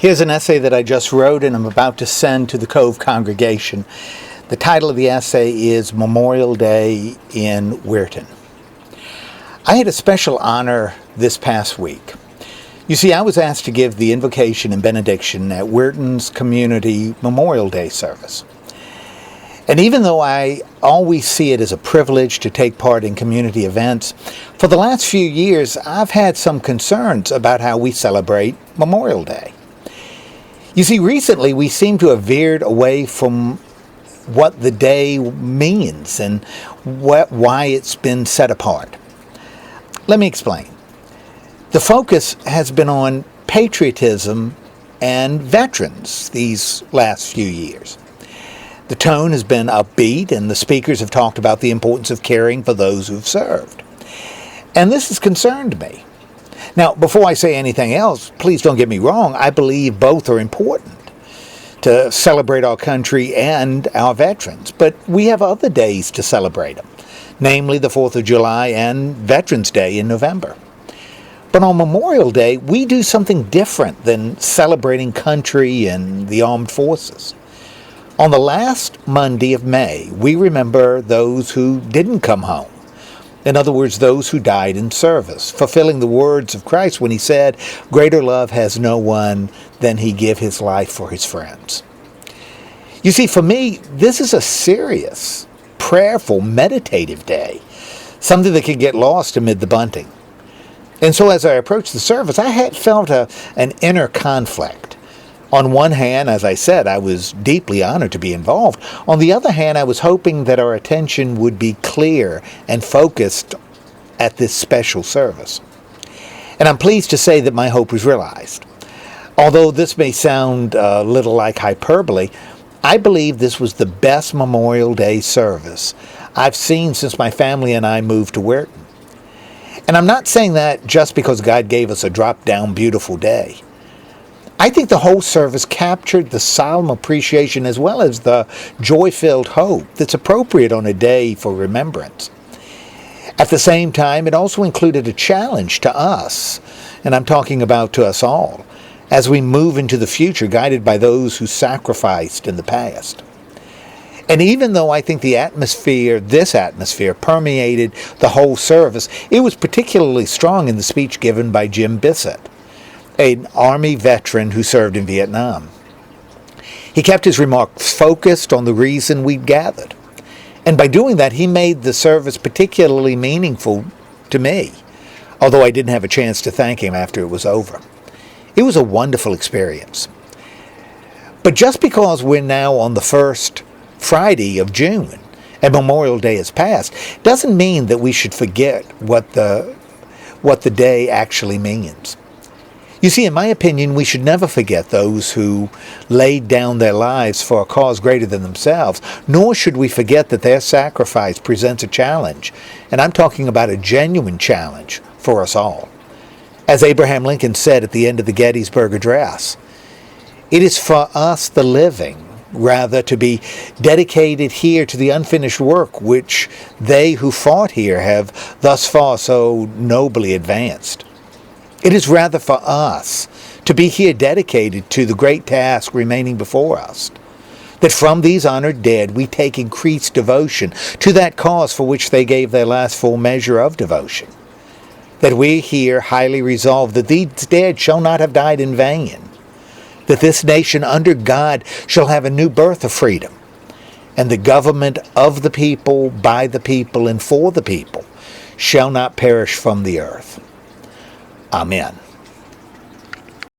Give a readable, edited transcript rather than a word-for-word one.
Here's an essay that I just wrote and I'm about to send to the Cove congregation. The title of the essay is Memorial Day in Weirton. I had a special honor this past week. You see, I was asked to give the invocation and benediction at Weirton's Community Memorial Day service. And even though I always see it as a privilege to take part in community events, for the last few years I've had some concerns about how we celebrate Memorial Day. You see, recently we seem to have veered away from what the day means and why it's been set apart. Let me explain. The focus has been on patriotism and veterans these last few years. The tone has been upbeat, and the speakers have talked about the importance of caring for those who've served. And this has concerned me. Now, before I say anything else, please don't get me wrong, I believe both are important to celebrate our country and our veterans. But we have other days to celebrate them, namely the 4th of July and Veterans Day in November. But on Memorial Day, we do something different than celebrating country and the armed forces. On the last Monday of May, we remember those who didn't come home. In other words, those who died in service, fulfilling the words of Christ when he said, "Greater love has no one than he give his life for his friends." You see, for me, this is a serious, prayerful, meditative day, something that can get lost amid the bunting. And so as I approached the service, I had felt an inner conflict. On one hand, as I said, I was deeply honored to be involved. On the other hand, I was hoping that our attention would be clear and focused at this special service. And I'm pleased to say that my hope was realized. Although this may sound a little like hyperbole, I believe this was the best Memorial Day service I've seen since my family and I moved to Weirton. And I'm not saying that just because God gave us a drop-down beautiful day. I think the whole service captured the solemn appreciation as well as the joy-filled hope that's appropriate on a day for remembrance. At the same time, it also included a challenge to us, and I'm talking about to us all, as we move into the future guided by those who sacrificed in the past. And even though I think this atmosphere permeated the whole service, it was particularly strong in the speech given by Jim Bissett, an Army veteran who served in Vietnam. He kept his remarks focused on the reason we'd gathered. And by doing that, he made the service particularly meaningful to me, although I didn't have a chance to thank him after it was over. It was a wonderful experience. But just because we're now on the first Friday of June and Memorial Day has passed, doesn't mean that we should forget what the day actually means. You see, in my opinion, we should never forget those who laid down their lives for a cause greater than themselves, nor should we forget that their sacrifice presents a challenge, and I'm talking about a genuine challenge for us all. As Abraham Lincoln said at the end of the Gettysburg Address, it is for us the living, rather, to be dedicated here to the unfinished work which they who fought here have thus far so nobly advanced. It is rather for us to be here dedicated to the great task remaining before us, that from these honored dead we take increased devotion to that cause for which they gave their last full measure of devotion, that we here highly resolve that these dead shall not have died in vain, that this nation under God shall have a new birth of freedom, and the government of the people, by the people, and for the people shall not perish from the earth. Amen.